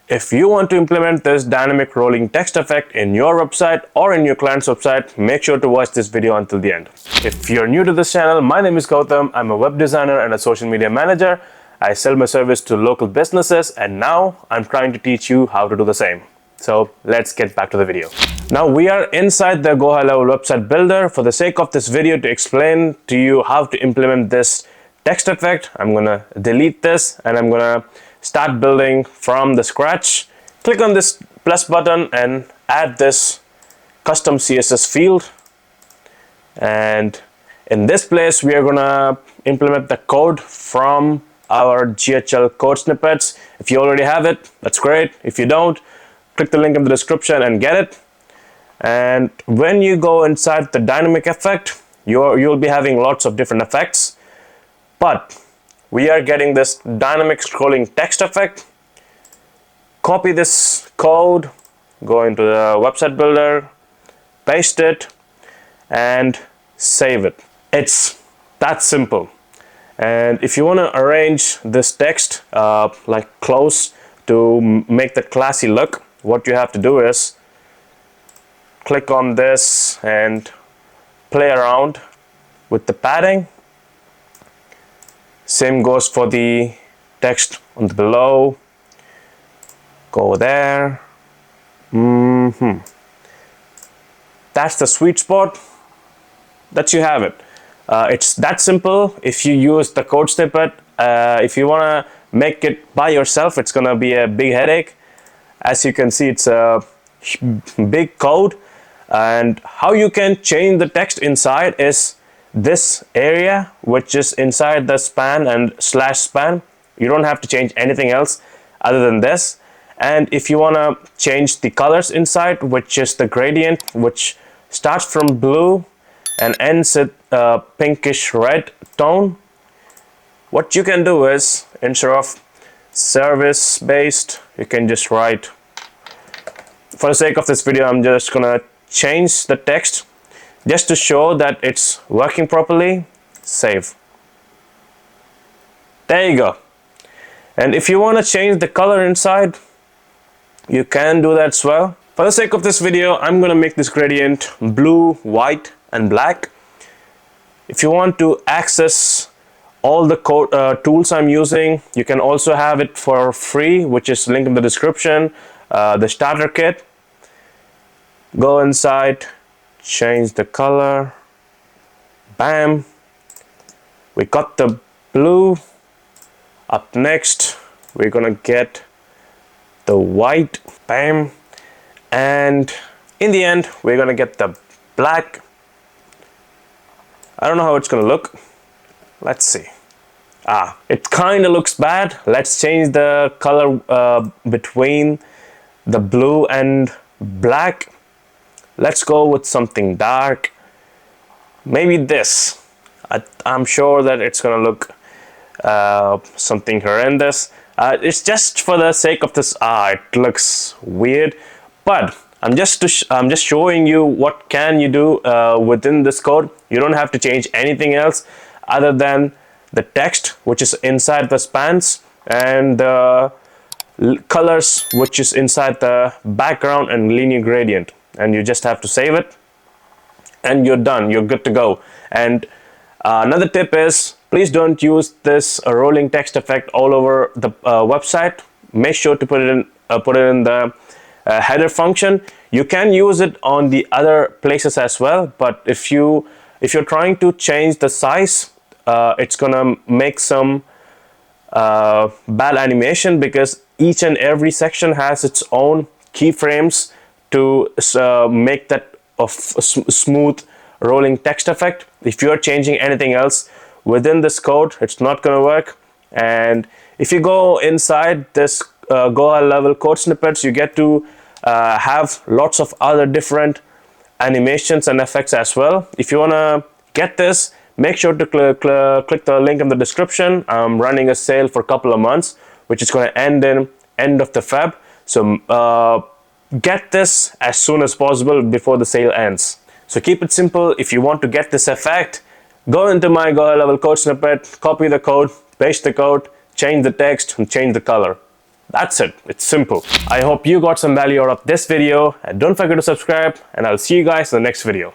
If you want to implement this dynamic rolling text effect in your website or in your client's website, make sure to watch this video until the end. If you're new to this channel, my name is Gautam. I'm a web designer and a social media manager. I sell my service to local businesses, and now I'm trying to teach you how to do the same. So let's get back to the video. Now we are inside the GoHighLevel website builder. For the sake of this video, to explain to you how to implement this text effect, I'm gonna delete this and I'm gonna start building from the scratch. Click on this plus button and add this custom CSS field. And in this place, we are gonna implement the code from our GHL code snippets. If you already have it, that's great. If you don't, click the link in the description and get it. And when you go inside the dynamic effect, you'll be having lots of different effects, but we are getting this dynamic scrolling text effect. Copy this code, go into the website builder, paste it, and save it. It's that simple. And if you want to arrange this text like close to make the classy look, what you have to do is click on this and play around with the padding. Same goes for the text on the below. Go there. That's the sweet spot. That you have it. It's that simple. If you use the code snippet, if you want to make it by yourself, it's gonna be a big headache. As you can see, it's a big code, and how you can change the text inside is this area, which is inside the span and slash span. You don't have to change anything else other than this. And if you want to change the colors inside, which is the gradient, which starts from blue and ends at pinkish red tone, what you can do is, instead of service based, you can just write, for the sake of this video, I'm just gonna change the text just to show that it's working properly. Save. There you go. And if you want to change the color inside, you can do that as well. For the sake of this video, I'm gonna make this gradient blue, white, and black. If you want to access all the code tools I'm using, you can also have it for free, which is linked in the description. The starter kit. Go inside, change the color. Bam. We got the blue. Up next, we're gonna get the white. Bam. And in the end, we're gonna get the black. I don't know how it's gonna look. Let's see. It kind of looks bad. Let's change the color between the blue and black. Let's go with something dark. Maybe this. I'm sure that it's gonna look something horrendous. It's just for the sake of this. It looks weird, but I'm just showing you what can you do within this code. You don't have to change anything else other than the text, which is inside the spans, and the colors, which is inside the background and linear gradient. And you just have to save it, and you're done. You're good to go. And another tip is, please don't use this rolling text effect all over the website. Make sure to put it in the header function. You can use it on the other places as well, but if you're trying to change the size, it's gonna make some bad animation, because each and every section has its own keyframes to make that smooth rolling text effect. If you're changing anything else within this code, it's not gonna work. And if you go inside this GoHighLevel code snippets, you get to have lots of other different animations and effects as well. If you wanna get this, make sure to click the link in the description. I'm running a sale for a couple of months, which is gonna end in end of the Feb. So get this as soon as possible before the sale ends. So keep it simple. If you want to get this effect, go into my GoHighLevel code snippet, copy the code, paste the code, change the text, and change the color. That's it. It's simple. I hope you got some value out of this video, and don't forget to subscribe, and I'll see you guys in the next video.